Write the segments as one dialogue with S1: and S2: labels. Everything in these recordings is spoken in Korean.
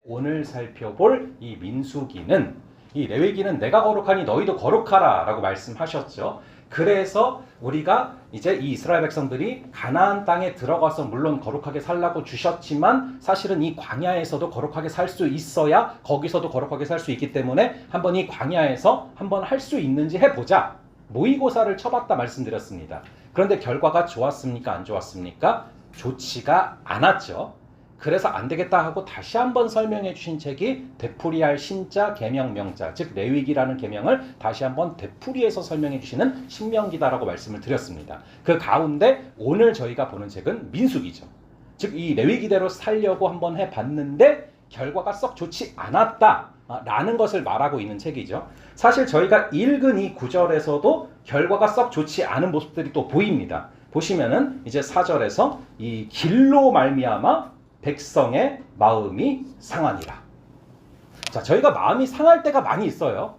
S1: 오늘 살펴볼 이 민수기는, 이 레위기는 내가 거룩하니 너희도 거룩하라 라고 말씀하셨죠. 그래서 우리가 이제 이 이스라엘 백성들이 가나안 땅에 들어가서 물론 거룩하게 살라고 주셨지만 사실은 이 광야에서도 거룩하게 살 수 있어야 거기서도 거룩하게 살 수 있기 때문에 한번 이 광야에서 한번 할 수 있는지 해보자, 모의고사를 쳐봤다 말씀드렸습니다. 그런데 결과가 좋았습니까? 안 좋았습니까? 좋지가 않았죠. 그래서 안 되겠다 하고 다시 한번 설명해 주신 책이 되풀이할 신자 계명 명자, 즉 레위기라는 계명을 다시 한번 되풀이해서 설명해 주시는 신명기다라고 말씀을 드렸습니다. 그 가운데 오늘 저희가 보는 책은 민수기죠. 즉 이 레위기대로 살려고 한번 해봤는데 결과가 썩 좋지 않았다 라는 것을 말하고 있는 책이죠. 사실 저희가 읽은 이 구절에서도 결과가 썩 좋지 않은 모습들이 또 보입니다. 보시면은 이제 4절에서 이 길로 말미암아 백성의 마음이 상하니라. 자, 저희가 마음이 상할 때가 많이 있어요.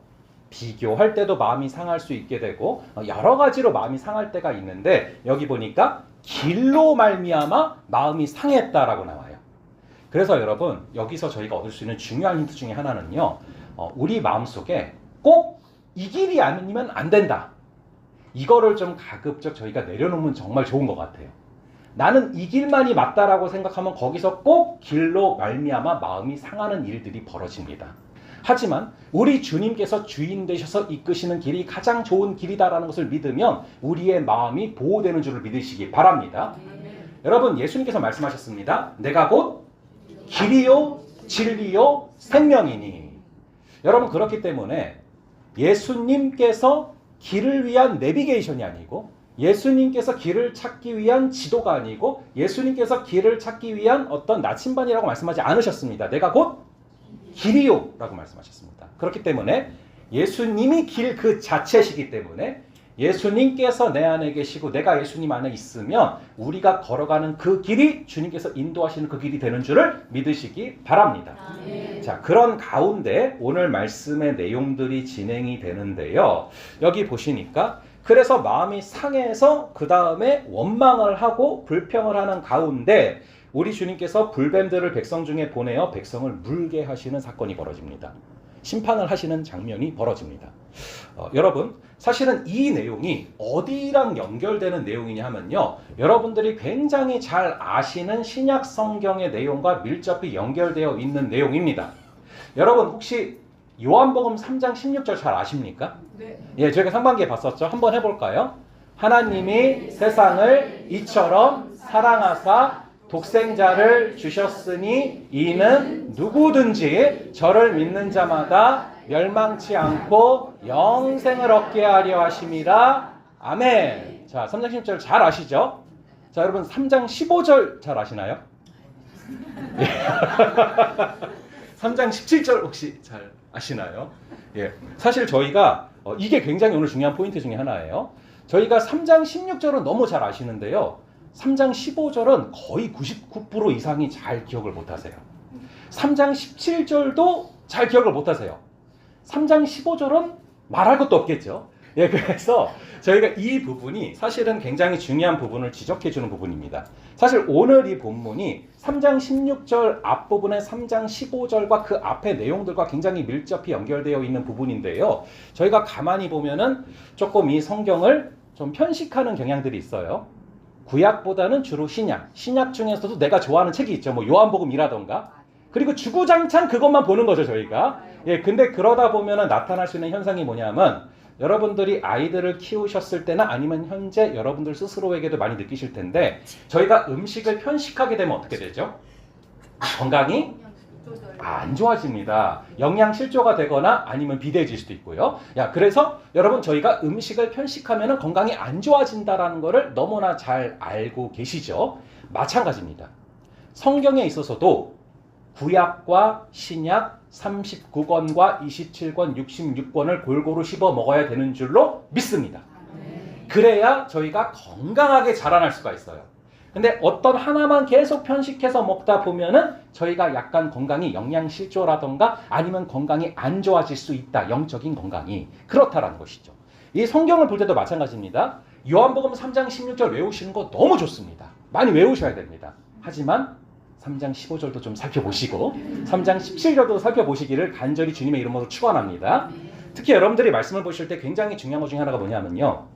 S1: 비교할 때도 마음이 상할 수 있게 되고 여러 가지로 마음이 상할 때가 있는데 여기 보니까 길로 말미암아 마음이 상했다라고 나와요. 그래서 여러분 여기서 저희가 얻을 수 있는 중요한 힌트 중에 하나는요, 우리 마음속에 꼭 이 길이 아니면 안 된다, 이거를 좀 가급적 저희가 내려놓으면 정말 좋은 것 같아요. 나는 이 길만이 맞다라고 생각하면 거기서 꼭 길로 말미암아 마음이 상하는 일들이 벌어집니다. 하지만 우리 주님께서 주인 되셔서 이끄시는 길이 가장 좋은 길이다라는 것을 믿으면 우리의 마음이 보호되는 줄을 믿으시기 바랍니다. 여러분, 예수님께서 말씀하셨습니다. 내가 곧 길이요 진리요 생명이니. 여러분, 그렇기 때문에 예수님께서 길을 위한 내비게이션이 아니고, 예수님께서 길을 찾기 위한 지도가 아니고, 예수님께서 길을 찾기 위한 어떤 나침반이라고 말씀하지 않으셨습니다. 내가 곧 길이요 라고 말씀하셨습니다. 그렇기 때문에 예수님이 길 그 자체시기 때문에 예수님께서 내 안에 계시고 내가 예수님 안에 있으면 우리가 걸어가는 그 길이 주님께서 인도하시는 그 길이 되는 줄을 믿으시기 바랍니다. 자, 그런 가운데 오늘 말씀의 내용들이 진행이 되는데요. 여기 보시니까 그래서 마음이 상해서 그 다음에 원망을 하고 불평을 하는 가운데 우리 주님께서 불뱀들을 백성 중에 보내어 백성을 물게 하시는 사건이 벌어집니다. 심판을 하시는 장면이 벌어집니다. 여러분, 사실은 이 내용이 어디랑 연결되는 내용이냐 하면요, 여러분들이 굉장히 잘 아시는 신약 성경의 내용과 밀접히 연결되어 있는 내용입니다. 여러분 혹시 요한복음 3장 16절 잘 아십니까? 네. 예, 저희가 상반기에 봤었죠. 한번 해볼까요? 하나님이 세상을 이처럼 사랑하사 독생자를 주셨으니 이는 누구든지 저를 믿는 자마다 멸망치 않고 영생을 얻게 하려 하심이라. 아멘. 자, 3장 16절 잘 아시죠? 자, 여러분 3장 15절 잘 아시나요? 3장 17절 혹시 잘 아시나요? 예. 사실 저희가 이게 굉장히 오늘 중요한 포인트 중에 하나예요. 저희가 3장 16절은 너무 잘 아시는데요, 3장 15절은 거의 99% 이상이 잘 기억을 못하세요. 3장 17절도 잘 기억을 못하세요. 3장 15절은 말할 것도 없겠죠. 예, 그래서 저희가 이 부분이 사실은 굉장히 중요한 부분을 지적해주는 부분입니다. 사실 오늘 이 본문이 3장 16절 앞부분의 3장 15절과 그 앞의 내용들과 굉장히 밀접히 연결되어 있는 부분인데요. 저희가 가만히 보면은 조금 이 성경을 좀 편식하는 경향들이 있어요. 구약보다는 주로 신약 중에서도 내가 좋아하는 책이 있죠. 뭐 요한복음이라던가. 그리고 주구장창 그것만 보는 거죠, 저희가. 예, 근데 그러다 보면은 나타날 수 있는 현상이 뭐냐면, 여러분들이 아이들을 키우셨을 때나 아니면 현재 여러분들 스스로에게도 많이 느끼실 텐데, 저희가 음식을 편식하게 되면 어떻게 되죠? 건강이 안 좋아집니다. 영양 실조가 되거나 아니면 비대해질 수도 있고요. 그래서 여러분 저희가 음식을 편식하면 건강이 안 좋아진다라는 것을 너무나 잘 알고 계시죠? 마찬가지입니다. 성경에 있어서도 구약과 신약 39권과 27권, 66권을 골고루 씹어 먹어야 되는 줄로 믿습니다. 그래야 저희가 건강하게 자라날 수가 있어요. 근데 어떤 하나만 계속 편식해서 먹다 보면은 저희가 약간 건강이 영양실조라던가 아니면 건강이 안 좋아질 수 있다. 영적인 건강이. 그렇다라는 것이죠. 이 성경을 볼 때도 마찬가지입니다. 요한복음 3장 16절 외우시는 거 너무 좋습니다. 많이 외우셔야 됩니다. 하지만 3장 15절도 좀 살펴보시고 3장 17절도 살펴보시기를 간절히 주님의 이름으로 축원합니다. 특히 여러분들이 말씀을 보실 때 굉장히 중요한 것 중에 하나가 뭐냐면요.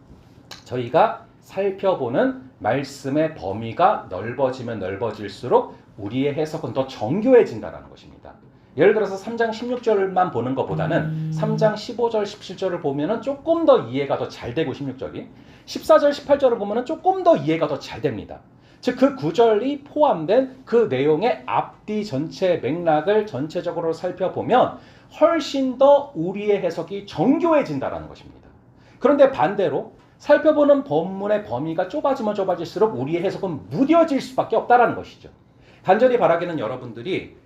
S1: 저희가 살펴보는 말씀의 범위가 넓어지면 넓어질수록 우리의 해석은 더 정교해진다는 것입니다. 예를 들어서 3장 16절만 보는 것보다는 3장 15절, 17절을 보면 조금 더 이해가 더 잘 되고 16절이 14절, 18절을 보면 조금 더 이해가 더 잘 됩니다. 즉 그 구절이 포함된 그 내용의 앞뒤 전체 맥락을 전체적으로 살펴보면 훨씬 더 우리의 해석이 정교해진다는 것입니다. 그런데 반대로 살펴보는 본문의 범위가 좁아지면 좁아질수록 우리의 해석은 무뎌질 수밖에 없다는 것이죠. 간절히 바라기는 여러분들이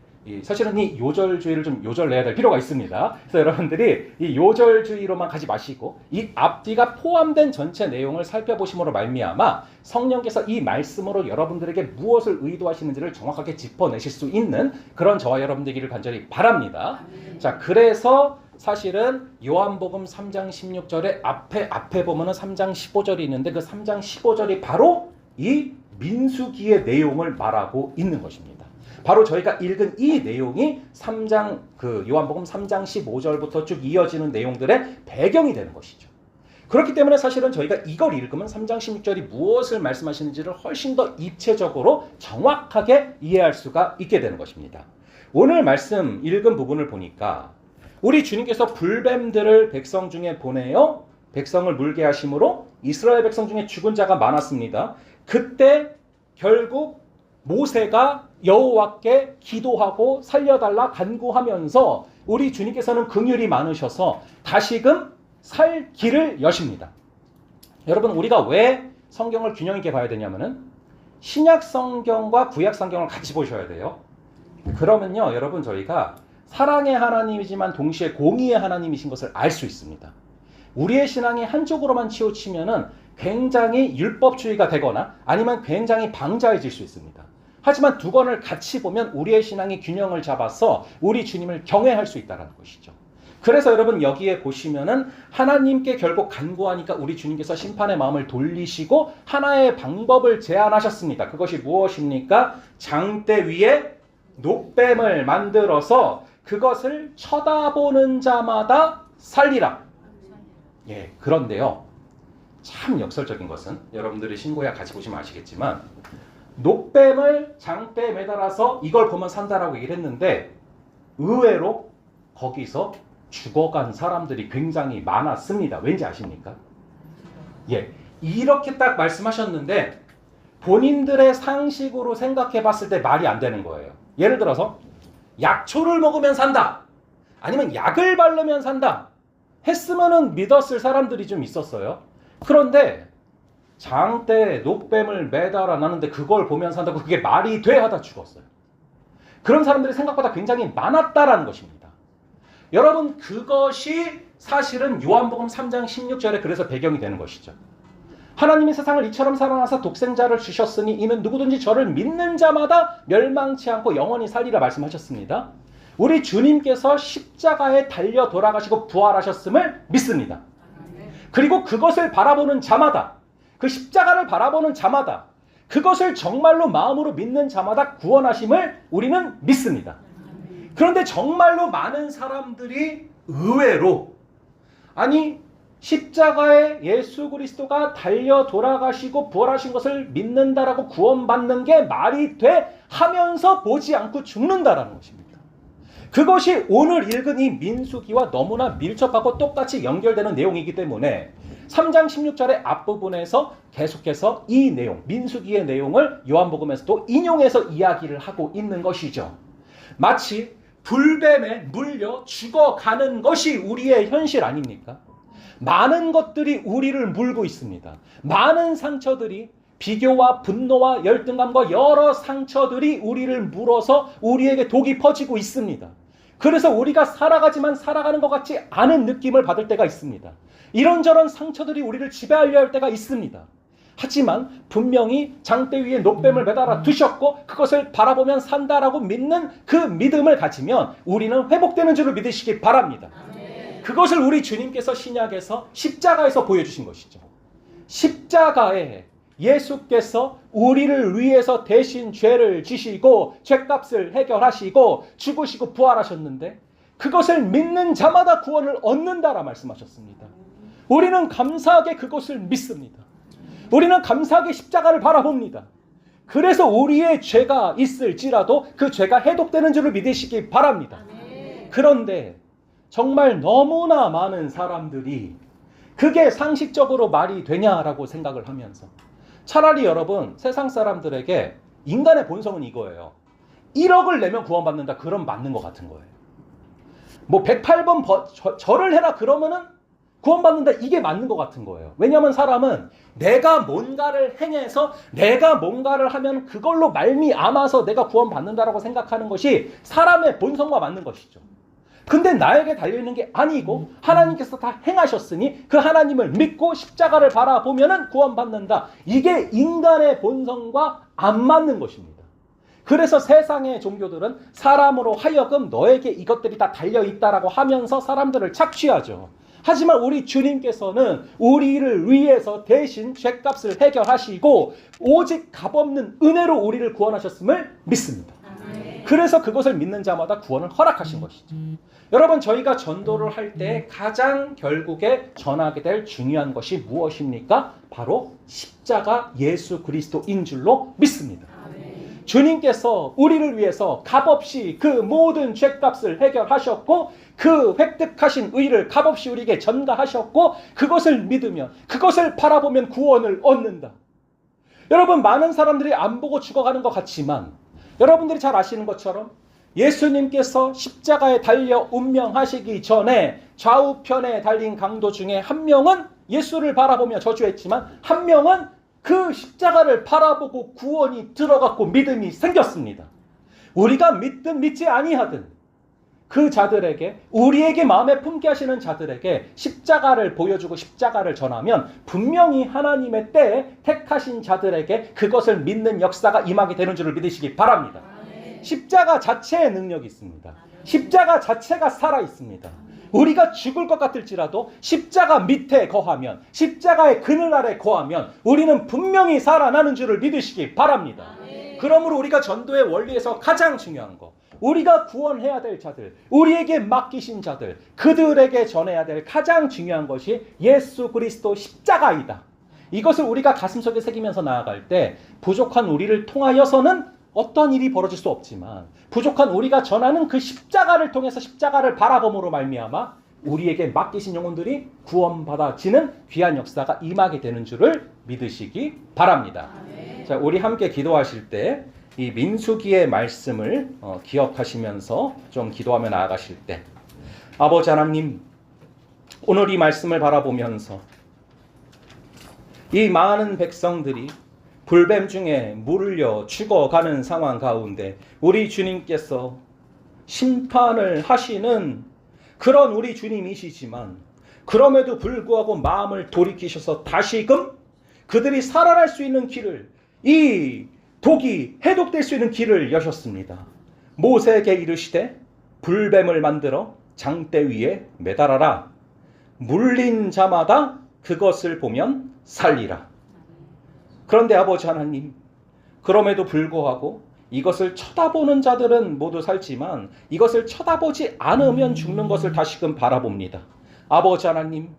S1: 사실은 이 요절주의를 좀 요절내야 될 필요가 있습니다. 그래서 여러분들이 이 요절주의로만 가지 마시고 이 앞뒤가 포함된 전체 내용을 살펴보심으로 말미암아 성령께서 이 말씀으로 여러분들에게 무엇을 의도하시는지를 정확하게 짚어내실 수 있는 그런 저와 여러분들이기를 간절히 바랍니다. 자, 그래서 사실은 요한복음 3장 16절에 앞에 보면은 3장 15절이 있는데 그 3장 15절이 바로 이 민수기의 내용을 말하고 있는 것입니다. 바로 저희가 읽은 이 내용이 요한복음 3장 15절부터 쭉 이어지는 내용들의 배경이 되는 것이죠. 그렇기 때문에 사실은 저희가 이걸 읽으면 3장 16절이 무엇을 말씀하시는지를 훨씬 더 입체적으로 정확하게 이해할 수가 있게 되는 것입니다. 오늘 말씀 읽은 부분을 보니까 우리 주님께서 불뱀들을 백성 중에 보내어 백성을 물게 하심으로 이스라엘 백성 중에 죽은 자가 많았습니다. 그때 결국 모세가 여호와께 기도하고 살려달라 간구하면서 우리 주님께서는 긍휼이 많으셔서 다시금 살 길을 여십니다. 여러분, 우리가 왜 성경을 균형 있게 봐야 되냐면은 신약 성경과 구약 성경을 같이 보셔야 돼요. 그러면요, 여러분, 저희가 사랑의 하나님이지만 동시에 공의의 하나님이신 것을 알 수 있습니다. 우리의 신앙이 한쪽으로만 치우치면은 굉장히 율법주의가 되거나 아니면 굉장히 방자해질 수 있습니다. 하지만 두 권을 같이 보면 우리의 신앙이 균형을 잡아서 우리 주님을 경외할 수 있다는 것이죠. 그래서 여러분 여기에 보시면은 하나님께 결국 간구하니까 우리 주님께서 심판의 마음을 돌리시고 하나의 방법을 제안하셨습니다. 그것이 무엇입니까? 장대 위에 놋뱀을 만들어서 그것을 쳐다보는 자마다 살리라. 예, 그런데요. 참 역설적인 것은 여러분들이 신고야 같이 보시면 아시겠지만 놋뱀을 장대에 매달아서 이걸 보면 산다라고 얘기를 했는데 의외로 거기서 죽어간 사람들이 굉장히 많았습니다. 왠지 아십니까? 예, 이렇게 딱 말씀하셨는데 본인들의 상식으로 생각해 봤을 때 말이 안 되는 거예요. 예를 들어서 약초를 먹으면 산다. 아니면 약을 바르면 산다. 했으면은 믿었을 사람들이 좀 있었어요. 그런데 장대에 놋뱀을 매달아 놨는데 그걸 보면 산다고 그게 말이 돼 하다 죽었어요. 그런 사람들이 생각보다 굉장히 많았다라는 것입니다. 여러분, 그것이 사실은 요한복음 3장 16절에 그래서 배경이 되는 것이죠. 하나님이 세상을 이처럼 사랑하사 독생자를 주셨으니 이는 누구든지 저를 믿는 자마다 멸망치 않고 영원히 살리라 말씀하셨습니다. 우리 주님께서 십자가에 달려 돌아가시고 부활하셨음을 믿습니다. 그리고 그것을 바라보는 자마다, 그 십자가를 바라보는 자마다, 그것을 정말로 마음으로 믿는 자마다 구원하심을 우리는 믿습니다. 그런데 정말로 많은 사람들이 의외로 아니 십자가에 예수 그리스도가 달려 돌아가시고 부활하신 것을 믿는다라고 구원받는 게 말이 돼 하면서 보지 않고 죽는다라는 것입니다. 그것이 오늘 읽은 이 민수기와 너무나 밀접하고 똑같이 연결되는 내용이기 때문에 3장 16절의 앞부분에서 계속해서 이 내용, 민수기의 내용을 요한복음에서도 인용해서 이야기를 하고 있는 것이죠. 마치 불뱀에 물려 죽어가는 것이 우리의 현실 아닙니까? 많은 것들이 우리를 물고 있습니다. 많은 상처들이 비교와 분노와 열등감과 여러 상처들이 우리를 물어서 우리에게 독이 퍼지고 있습니다. 그래서 우리가 살아가지만 살아가는 것 같지 않은 느낌을 받을 때가 있습니다. 이런저런 상처들이 우리를 지배하려 할 때가 있습니다. 하지만 분명히 장대 위에 놋뱀을 매달아 두셨고 그것을 바라보면 산다라고 믿는 그 믿음을 가지면 우리는 회복되는 줄을 믿으시기 바랍니다. 그것을 우리 주님께서 신약에서 십자가에서 보여주신 것이죠. 십자가에 예수께서 우리를 위해서 대신 죄를 지시고 죄값을 해결하시고 죽으시고 부활하셨는데 그것을 믿는 자마다 구원을 얻는다라 말씀하셨습니다. 우리는 감사하게 그것을 믿습니다. 우리는 감사하게 십자가를 바라봅니다. 그래서 우리의 죄가 있을지라도 그 죄가 해독되는 줄을 믿으시기 바랍니다. 그런데 정말 너무나 많은 사람들이 그게 상식적으로 말이 되냐라고 생각을 하면서 차라리 여러분 세상 사람들에게 인간의 본성은 이거예요. 1억을 내면 구원받는다. 그럼 맞는 것 같은 거예요. 뭐 108번 절을 해라 그러면은 구원받는다. 이게 맞는 것 같은 거예요. 왜냐하면 사람은 내가 뭔가를 행해서 내가 뭔가를 하면 그걸로 말미암아서 내가 구원받는다라고 생각하는 것이 사람의 본성과 맞는 것이죠. 근데 나에게 달려있는 게 아니고 하나님께서 다 행하셨으니 그 하나님을 믿고 십자가를 바라보면 구원받는다. 이게 인간의 본성과 안 맞는 것입니다. 그래서 세상의 종교들은 사람으로 하여금 너에게 이것들이 다 달려있다라고 하면서 사람들을 착취하죠. 하지만 우리 주님께서는 우리를 위해서 대신 죄값을 해결하시고 오직 값없는 은혜로 우리를 구원하셨음을 믿습니다. 그래서 그것을 믿는 자마다 구원을 허락하신 것이죠. 여러분 저희가 전도를 할 때 가장 결국에 전하게 될 중요한 것이 무엇입니까? 바로 십자가 예수 그리스도인 줄로 믿습니다. 주님께서 우리를 위해서 값없이 그 모든 죄값을 해결하셨고 그 획득하신 의를 값없이 우리에게 전가하셨고 그것을 믿으면 그것을 바라보면 구원을 얻는다. 여러분 많은 사람들이 안 보고 죽어가는 것 같지만 여러분들이 잘 아시는 것처럼 예수님께서 십자가에 달려 운명하시기 전에 좌우편에 달린 강도 중에 한 명은 예수를 바라보며 저주했지만 한 명은 그 십자가를 바라보고 구원이 들어갔고 믿음이 생겼습니다. 우리가 믿든 믿지 아니하든 그 자들에게 우리에게 마음에 품게 하시는 자들에게 십자가를 보여주고 십자가를 전하면 분명히 하나님의 때에 택하신 자들에게 그것을 믿는 역사가 임하게 되는 줄을 믿으시기 바랍니다. 십자가 자체의 능력이 있습니다. 십자가 자체가 살아 있습니다. 우리가 죽을 것 같을지라도 십자가 밑에 거하면 십자가의 그늘 아래 거하면 우리는 분명히 살아나는 줄을 믿으시기 바랍니다. 그러므로 우리가 전도의 원리에서 가장 중요한 거 우리가 구원해야 될 자들 우리에게 맡기신 자들 그들에게 전해야 될 가장 중요한 것이 예수 그리스도 십자가이다. 이것을 우리가 가슴속에 새기면서 나아갈 때 부족한 우리를 통하여서는 어떤 일이 벌어질 수 없지만 부족한 우리가 전하는 그 십자가를 통해서 십자가를 바라봄으로 말미암아 우리에게 맡기신 영혼들이 구원받아지는 귀한 역사가 임하게 되는 줄을 믿으시기 바랍니다. 자, 우리 함께 기도하실 때 이 민수기의 말씀을 기억하시면서 좀 기도하며 나아가실 때 아버지 하나님 오늘 이 말씀을 바라보면서 이 많은 백성들이 불뱀 중에 물려 죽어가는 상황 가운데 우리 주님께서 심판을 하시는 그런 우리 주님이시지만 그럼에도 불구하고 마음을 돌이키셔서 다시금 그들이 살아날 수 있는 길을 이 독이 해독될 수 있는 길을 여셨습니다. 모세에게 이르시되 불뱀을 만들어 장대 위에 매달아라. 물린 자마다 그것을 보면 살리라. 그런데 아버지 하나님 그럼에도 불구하고 이것을 쳐다보는 자들은 모두 살지만 이것을 쳐다보지 않으면 죽는 것을 다시금 바라봅니다. 아버지 하나님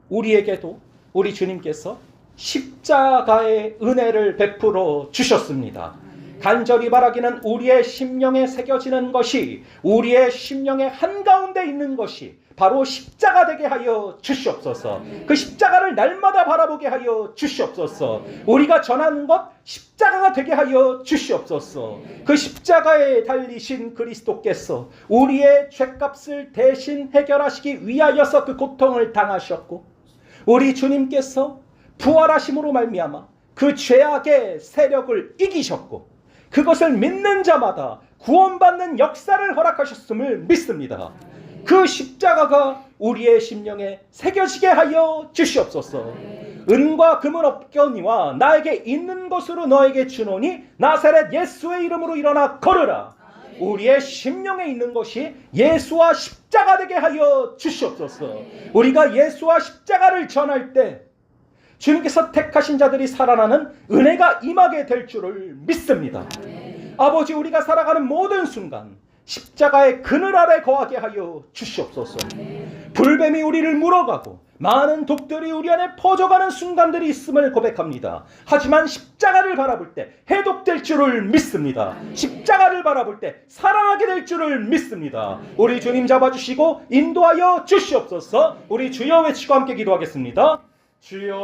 S1: 우리에게도 우리 주님께서 십자가의 은혜를 베풀어 주셨습니다. 간절히 바라기는 우리의 심령에 새겨지는 것이 우리의 심령의 한가운데 있는 것이 바로 십자가 되게 하여 주시옵소서. 그 십자가를 날마다 바라보게 하여 주시옵소서. 우리가 전하는 것 십자가가 되게 하여 주시옵소서. 그 십자가에 달리신 그리스도께서 우리의 죄값을 대신 해결하시기 위하여서 그 고통을 당하셨고 우리 주님께서 부활하심으로 말미암아 그 죄악의 세력을 이기셨고 그것을 믿는 자마다 구원받는 역사를 허락하셨음을 믿습니다. 그 십자가가 우리의 심령에 새겨지게 하여 주시옵소서. 은과 금은 없거니와 나에게 있는 것으로 너에게 주노니 나사렛 예수의 이름으로 일어나 걸으라. 우리의 심령에 있는 것이 예수와 십자가 되게 하여 주시옵소서. 우리가 예수와 십자가를 전할 때 주님께서 택하신 자들이 살아나는 은혜가 임하게 될 줄을 믿습니다. 아버지, 우리가 살아가는 모든 순간 십자가의 그늘 아래 거하게 하여 주시옵소서. 불뱀이 우리를 물어가고 많은 독들이 우리 안에 퍼져가는 순간들이 있음을 고백합니다. 하지만 십자가를 바라볼 때 해독될 줄을 믿습니다. 십자가를 바라볼 때 살아나게 될 줄을 믿습니다. 우리 주님 잡아주시고 인도하여 주시옵소서. 우리 주여 외치고 함께 기도하겠습니다. 주여